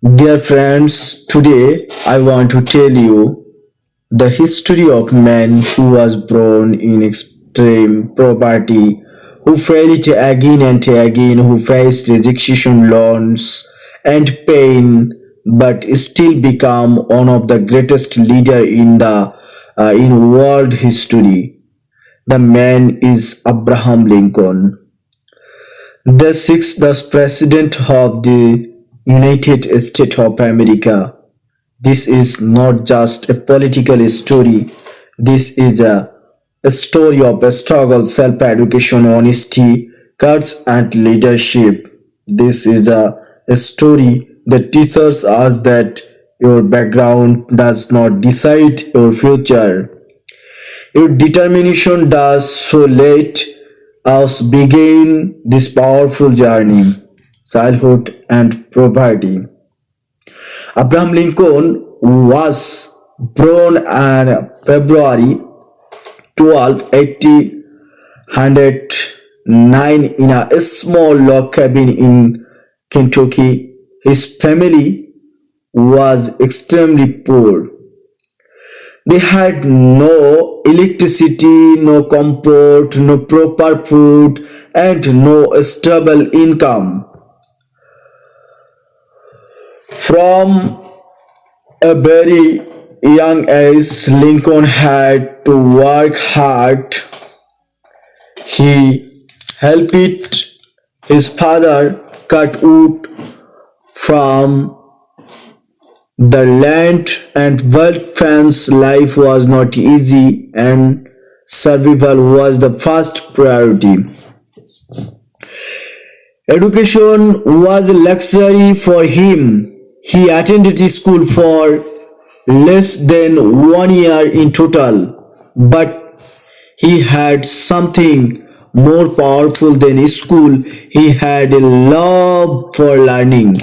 Dear friends, today I want to tell you the history of man who was born in extreme poverty, who failed again and again, who faced rejection, loans, and pain, but still become one of the greatest leader in world history. The man is Abraham Lincoln, the sixth president of the United States of America. This is not just a political story. This is a story of a struggle, self-education, honesty, courage, and leadership. This is a story that teaches us that your background does not decide your future. Your determination does. So let us begin this powerful journey. Childhood and poverty. Abraham Lincoln was born on February 12, 1809 in a small log cabin in Kentucky. His family was extremely poor. They had no electricity, no comfort, no proper food, and no stable income. From a very young age, Lincoln had to work hard. He helped his father cut wood from the land and work. Fans' life was not easy and survival was the first priority. Education was a luxury for him. He attended school for less than 1 year in total, but he had something more powerful than school. He had a love for learning.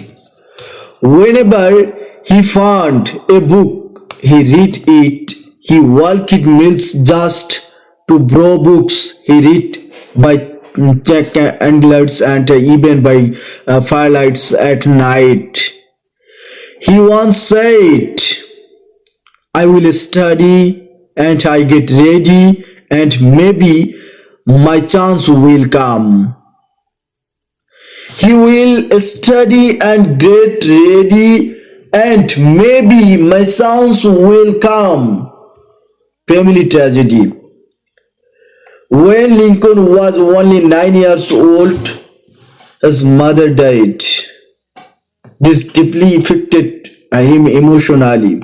Whenever he found a book, he read it. He worked meals just to borrow books. He read by check candlelights and even by firelights at night. He once said, I will study and I get ready and maybe my chance will come. He will study and get ready and maybe my chance will come. Family tragedy. When Lincoln was only 9 years old, his mother died. This deeply affected him emotionally.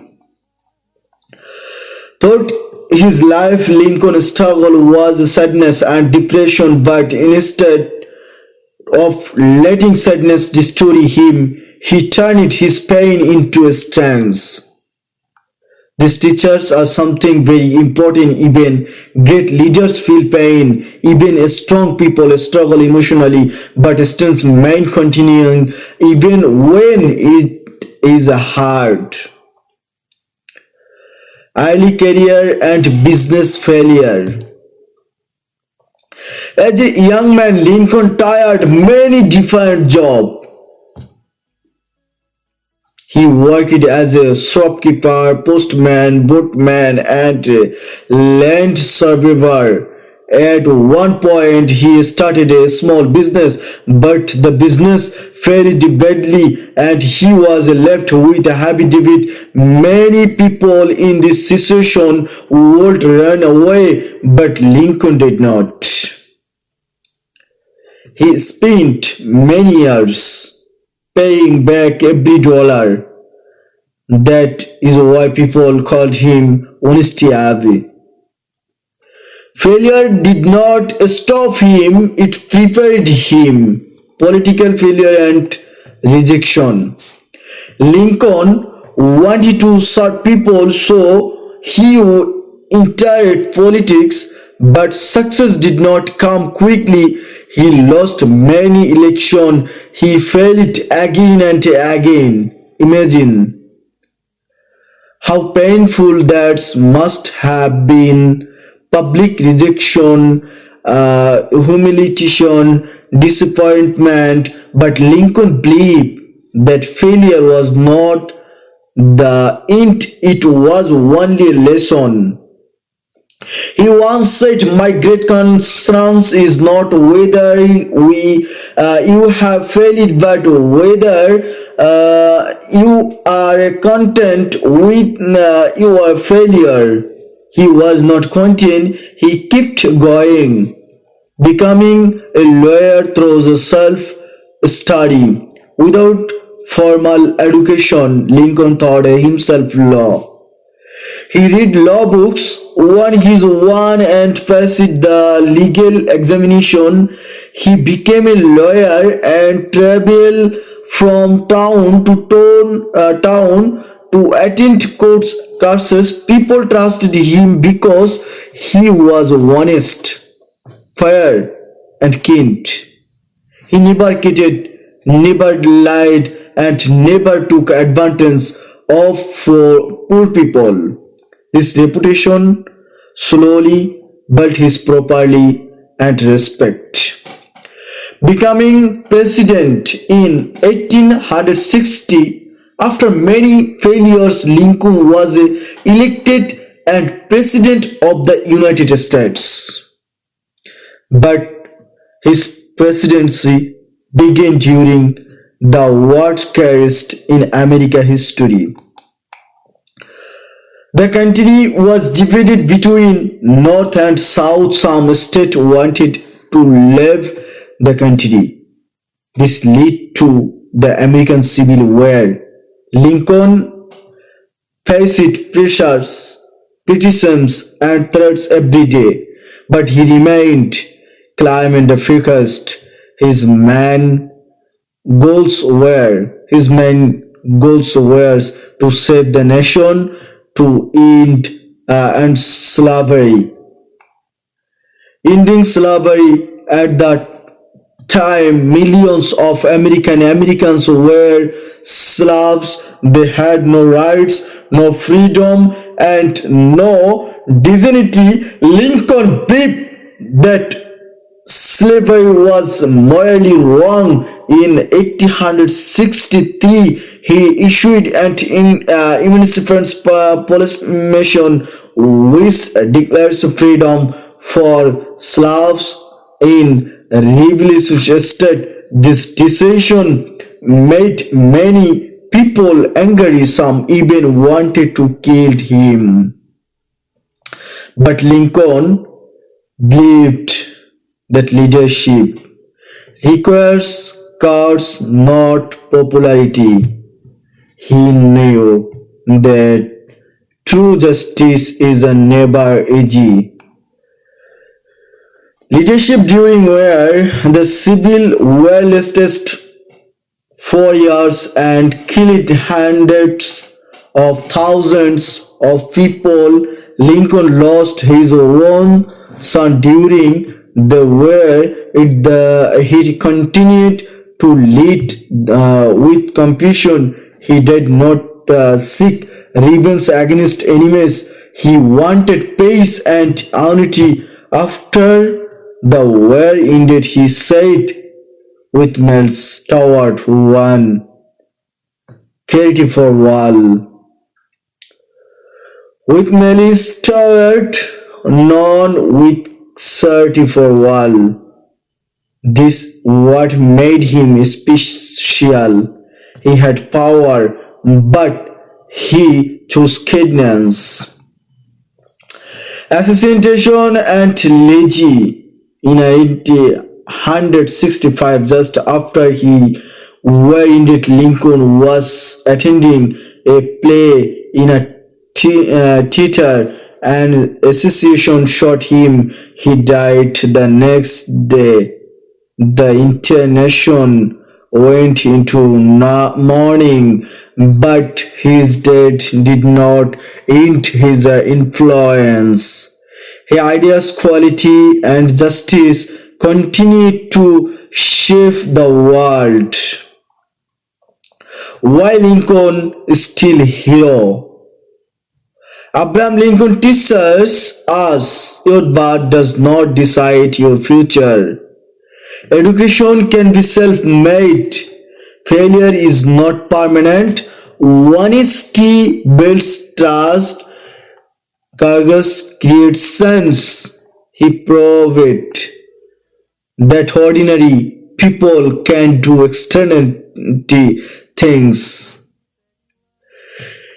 Throughout his life, Lincoln's struggle was sadness and depression, but instead of letting sadness destroy him, he turned his pain into strength. These teachers are something very important. Even great leaders feel pain. Even strong people struggle emotionally, but strength main continuing even when it is hard. Early career and business failure. As a young man, Lincoln tried many different jobs. He worked as a shopkeeper, postman, boatman, and land surveyor. At one point, he started a small business, but the business failed badly and he was left with a heavy debt. Many people in this situation would run away, but Lincoln did not. He spent many years paying back every dollar. That is why people called him Honesty Abbey. Failure did not stop him, it prepared him. Political failure and rejection. Lincoln wanted to serve people, so he entered politics, but success did not come quickly. He lost many elections. He failed again and again. Imagine how painful that must have been. Public rejection, humiliation, disappointment. But Lincoln believed that failure was not the end, it was only a lesson. He once said, "My great concern is not whether you have failed, but whether you are content with your failure." He was not content, he kept going. Becoming a lawyer through self study. Without formal education, Lincoln taught himself law. He read law books, won his one and passed the legal examination. He became a lawyer and traveled from town to attend court cases. People trusted him because he was honest, fair, and kind. He never cheated, never lied, and never took advantage of poor people. His reputation slowly built his properly and respect. Becoming president in 1860, after many failures, Lincoln was elected and president of the United States. But his presidency began during the worst in American history. The country was divided between North and South. Some states wanted to leave the country. This led to the American Civil War. Lincoln faced pressures, criticisms, and threats every day, but he remained calm and focused. His main goals were to save the nation, to end slavery. Ending slavery at that time, millions of Americans were slaves. They had no rights, no freedom, and no dignity. Lincoln believed that slavery was morally wrong. In 1863, he issued an emancipation proclamation which declares freedom for slaves in rebellious state. This decision made many people angry. Some even wanted to kill him. But Lincoln believed that leadership requires courage, not popularity. He knew that true justice is never easy. Leadership during war, the Civil War lasted 4 years and killed hundreds of thousands of people. Lincoln lost his own son during the war. He continued to lead with compassion. He did not seek revenge against enemies. He wanted peace and unity. After the war ended, he said, "With Mills toward one, carry for wall. With Mills toward none, with certainty for wall." This what made him special. He had power, but he chose kindness. Assassination and legacy. In 1865, just after he war ended, Lincoln was attending a play in a theater and assassination shot him. He died the next day. The entire nation went into mourning, but his death did not end his influence. His ideas, quality, and justice continue to shape the world. Why Lincoln is still hero? Abraham Lincoln teaches us your birth does not decide your future. Education can be self-made. Failure is not permanent. Honesty builds trust. Courage creates sense. He proved it that ordinary people can do extraordinary things.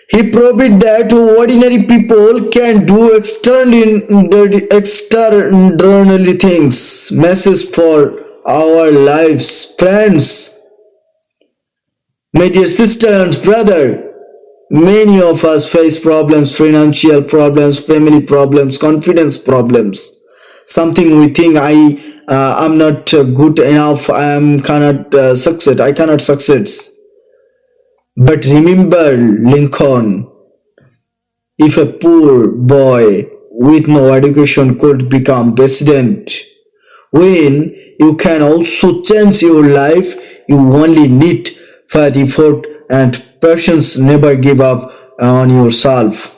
He proved that ordinary people can do extraordinary things. Message for our lives, friends, my dear sister and brother. Many of us face problems, financial problems, family problems, confidence problems. Something we think I'm not good enough. I cannot succeed. But remember, Lincoln, if a poor boy with no education could become president, when you can also change your life, you only need fat effort and patience. Never give up on yourself.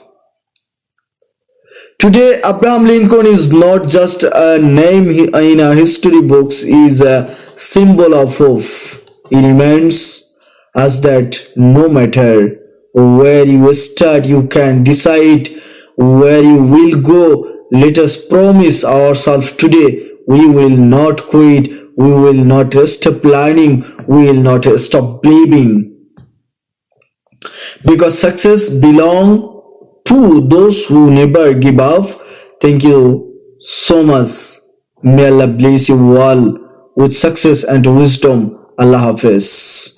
Today, Abraham Lincoln is not just a name in a history books; he is a symbol of hope. He reminds us that no matter where you start, you can decide where you will go. Let us promise ourselves today: we will not quit, we will not stop learning, we will not stop believing, because success belongs to those who never give up. Thank you so much. May Allah bless you all with success and wisdom. Allah Hafiz.